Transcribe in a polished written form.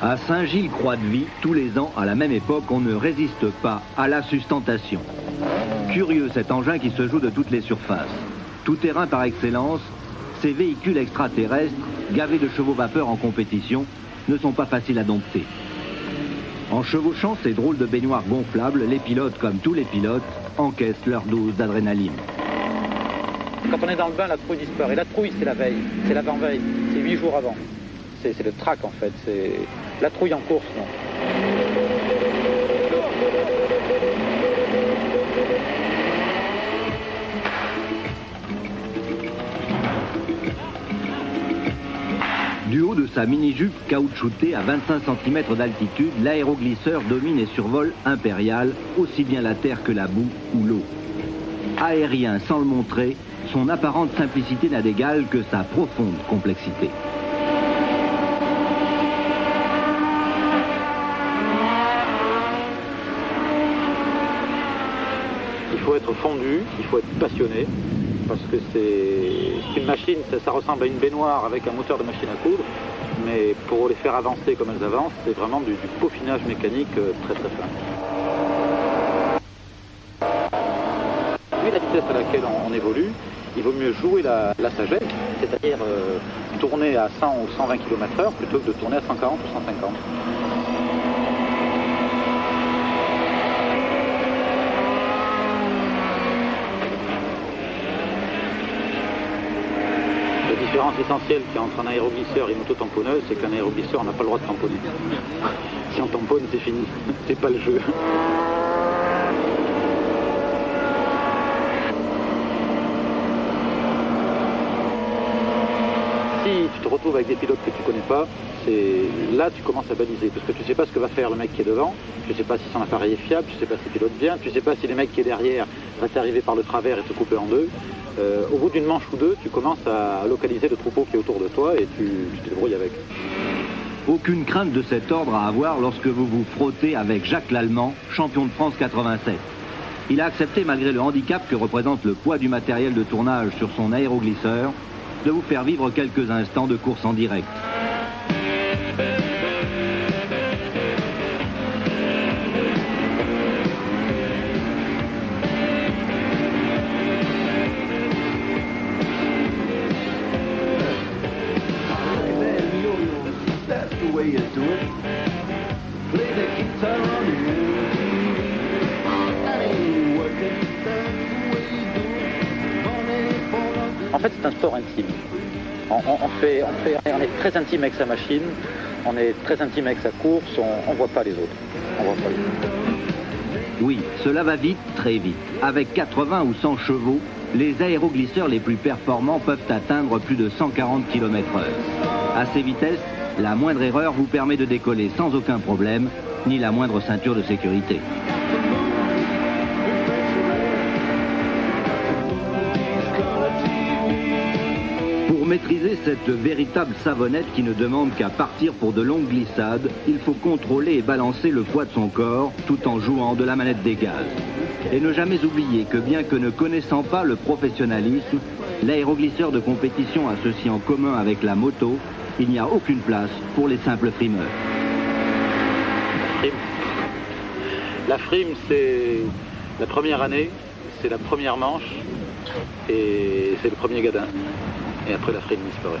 À Saint-Gilles-Croix-de-Vie, tous les ans, à la même époque, on ne résiste pas à la sustentation. Curieux cet engin qui se joue de toutes les surfaces. Tout terrain par excellence, ces véhicules extraterrestres, gavés de chevaux vapeur en compétition, ne sont pas faciles à dompter. En chevauchant ces drôles de baignoires gonflables, les pilotes, comme tous les pilotes, encaissent leur dose d'adrénaline. Quand on est dans le bain, la trouille disparaît. La trouille, c'est la veille, c'est l'avant-veille, c'est 8 jours avant. C'est le track en fait, c'est la trouille en course, non. Du haut de sa mini-jupe caoutchoutée à 25 cm d'altitude, l'aéroglisseur domine et survole Impérial, aussi bien la terre que la boue ou l'eau. Aérien sans le montrer, son apparente simplicité n'a d'égal que sa profonde complexité. Il faut être fondu, il faut être passionné, parce que c'est une machine, ça ressemble à une baignoire avec un moteur de machine à coudre, mais pour les faire avancer comme elles avancent, c'est vraiment du peaufinage mécanique très très fin. Vu la vitesse à laquelle on évolue, il vaut mieux jouer la sagesse, c'est-à-dire tourner à 100 ou 120 km/h plutôt que de tourner à 140 ou 150. La différence essentielle qu'il y a entre un aéroglisseur et une moto-tamponneuse, c'est qu'un aéroglisseur, on n'a pas le droit de tamponner. Si on tamponne, c'est fini, c'est pas le jeu. Si tu te retrouves avec des pilotes que tu connais pas, là tu commences à baliser, parce que tu sais pas ce que va faire le mec qui est devant, tu sais pas si son appareil est fiable, tu sais pas s'il pilote bien, tu sais pas si le mec qui est derrière va t'arriver par le travers et te couper en deux. Au bout d'une manche ou deux, tu commences à localiser le troupeau qui est autour de toi et tu te débrouilles avec. Aucune crainte de cet ordre à avoir lorsque vous vous frottez avec Jacques Lallemand, champion de France 87. Il a accepté, malgré le handicap que représente le poids du matériel de tournage sur son aéroglisseur, de vous faire vivre quelques instants de course en direct. En fait, c'est un sport intime. On est très intime avec sa machine, on est très intime avec sa course, on ne voit pas les autres. Oui, cela va vite, très vite. Avec 80 ou 100 chevaux, les aéroglisseurs les plus performants peuvent atteindre plus de 140 km/h. À ces vitesses, la moindre erreur vous permet de décoller sans aucun problème, ni la moindre ceinture de sécurité. Pour maîtriser cette véritable savonnette qui ne demande qu'à partir pour de longues glissades, il faut contrôler et balancer le poids de son corps tout en jouant de la manette des gaz. Et ne jamais oublier que bien que ne connaissant pas le professionnalisme, l'aéroglisseur de compétition a ceci en commun avec la moto, il n'y a aucune place pour les simples frimeurs. La frime, c'est la première année, c'est la première manche et c'est le premier gadin. Et après la frime disparaît.